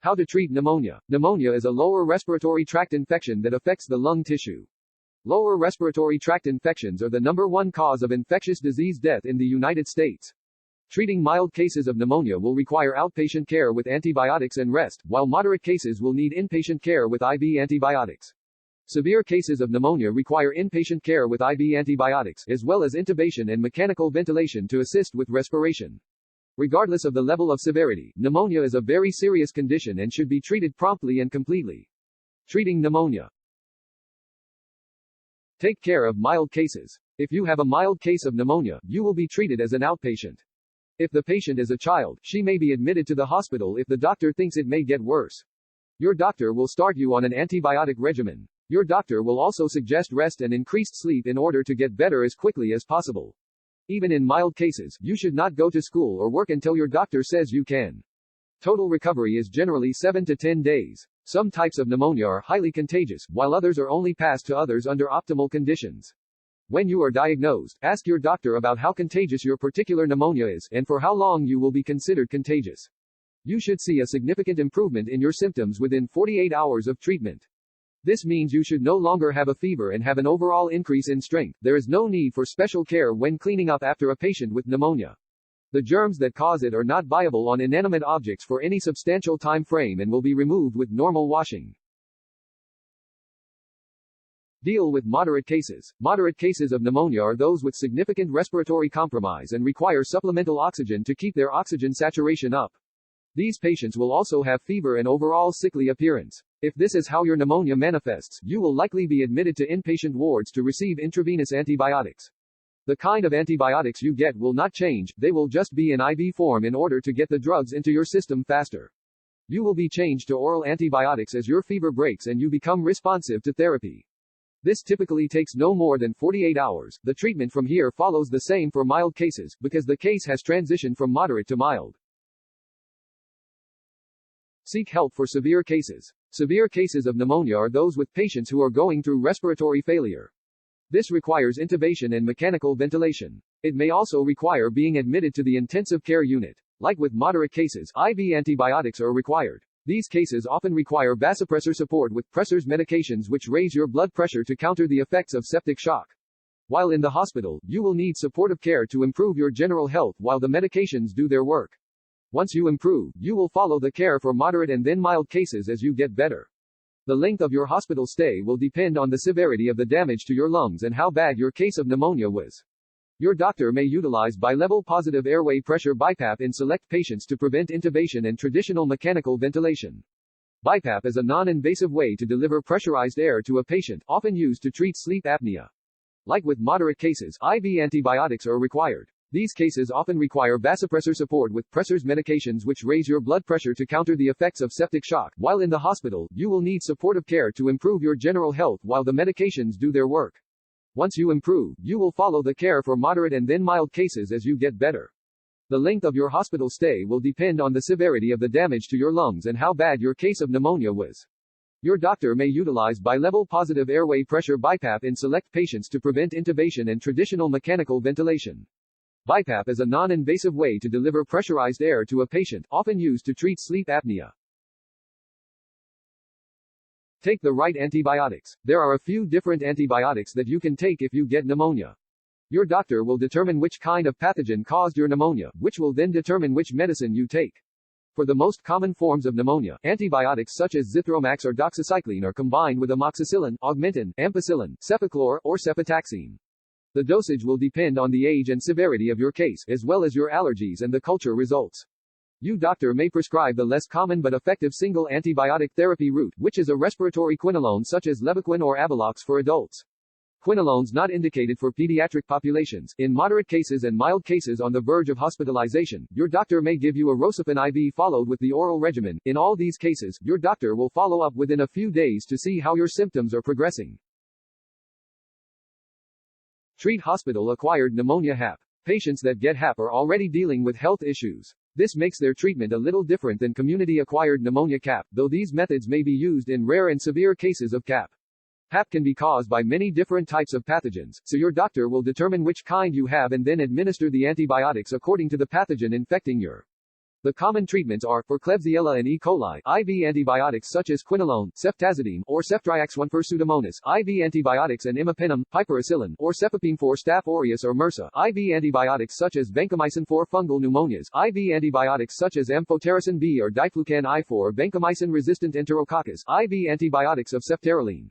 How to treat pneumonia. Pneumonia is a lower respiratory tract infection that affects the lung tissue. Lower respiratory tract infections are the #1 cause of infectious disease death in the United States. Treating mild cases of pneumonia will require outpatient care with antibiotics and rest, while moderate cases will need inpatient care with IV antibiotics. Severe cases of pneumonia require inpatient care with IV antibiotics, as well as intubation and mechanical ventilation to assist with respiration. Regardless of the level of severity, pneumonia is a very serious condition and should be treated promptly and completely. Treating pneumonia. Take care of mild cases. If you have a mild case of pneumonia, you will be treated as an outpatient. If the patient is a child, she may be admitted to the hospital if the doctor thinks it may get worse. Your doctor will start you on an antibiotic regimen. Your doctor will also suggest rest and increased sleep in order to get better as quickly as possible. Even in mild cases, you should not go to school or work until your doctor says you can. Total recovery is generally 7 to 10 days. Some types of pneumonia are highly contagious, while others are only passed to others under optimal conditions. When you are diagnosed, ask your doctor about how contagious your particular pneumonia is, and for how long you will be considered contagious. You should see a significant improvement in your symptoms within 48 hours of treatment. This means you should no longer have a fever and have an overall increase in strength. There is no need for special care when cleaning up after a patient with pneumonia. The germs that cause it are not viable on inanimate objects for any substantial time frame and will be removed with normal washing. Deal with moderate cases. Moderate cases of pneumonia are those with significant respiratory compromise and require supplemental oxygen to keep their oxygen saturation up. These patients will also have fever and overall sickly appearance. If this is how your pneumonia manifests, you will likely be admitted to inpatient wards to receive intravenous antibiotics. The kind of antibiotics you get will not change, they will just be in IV form in order to get the drugs into your system faster. You will be changed to oral antibiotics as your fever breaks and you become responsive to therapy. This typically takes no more than 48 hours. The treatment from here follows the same for mild cases, because the case has transitioned from moderate to mild. Seek help for severe cases. Severe cases of pneumonia are those with patients who are going through respiratory failure. This requires intubation and mechanical ventilation. It may also require being admitted to the intensive care unit. Like with moderate cases, IV antibiotics are required. These cases often require vasopressor support with pressors medications which raise your blood pressure to counter the effects of septic shock. While in the hospital, you will need supportive care to improve your general health while the medications do their work. Once you improve, you will follow the care for moderate and then mild cases as you get better. The length of your hospital stay will depend on the severity of the damage to your lungs and how bad your case of pneumonia was. Your doctor may utilize bilevel positive airway pressure BiPAP in select patients to prevent intubation and traditional mechanical ventilation. BiPAP is a non-invasive way to deliver pressurized air to a patient, often used to treat sleep apnea. Like with moderate cases, IV antibiotics are required. These cases often require vasopressor support with pressors medications which raise your blood pressure to counter the effects of septic shock. While in the hospital, you will need supportive care to improve your general health while the medications do their work. Once you improve, you will follow the care for moderate and then mild cases as you get better. The length of your hospital stay will depend on the severity of the damage to your lungs and how bad your case of pneumonia was. Your doctor may utilize bilevel positive airway pressure BiPAP in select patients to prevent intubation and traditional mechanical ventilation. BiPAP is a non-invasive way to deliver pressurized air to a patient, often used to treat sleep apnea. Take the right antibiotics. There are a few different antibiotics that you can take if you get pneumonia. Your doctor will determine which kind of pathogen caused your pneumonia, which will then determine which medicine you take. For the most common forms of pneumonia, antibiotics such as zithromax or doxycycline are combined with amoxicillin, augmentin, ampicillin, cefaclor, or cefotaxime. The dosage will depend on the age and severity of your case, as well as your allergies and the culture results. Your doctor may prescribe the less common but effective single antibiotic therapy route, which is a respiratory quinolone such as Levaquin or Avelox for adults. Quinolones not indicated for pediatric populations. In moderate cases and mild cases on the verge of hospitalization, your doctor may give you a Rocephin IV followed with the oral regimen. In all these cases, your doctor will follow up within a few days to see how your symptoms are progressing. Treat hospital-acquired pneumonia HAP. Patients that get HAP are already dealing with health issues. This makes their treatment a little different than community-acquired pneumonia CAP, though these methods may be used in rare and severe cases of CAP. HAP can be caused by many different types of pathogens, so your doctor will determine which kind you have and then administer the antibiotics according to the pathogen infecting your. The common treatments are, for Klebsiella and E. coli, IV antibiotics such as quinolone, ceftazidime, or ceftriaxone for Pseudomonas, IV antibiotics and imipenem, piperacillin, or cefepime for Staph aureus or MRSA, IV antibiotics such as vancomycin for fungal pneumonias, IV antibiotics such as amphotericin B or diflucan I for vancomycin-resistant enterococcus, IV antibiotics of ceftaroline.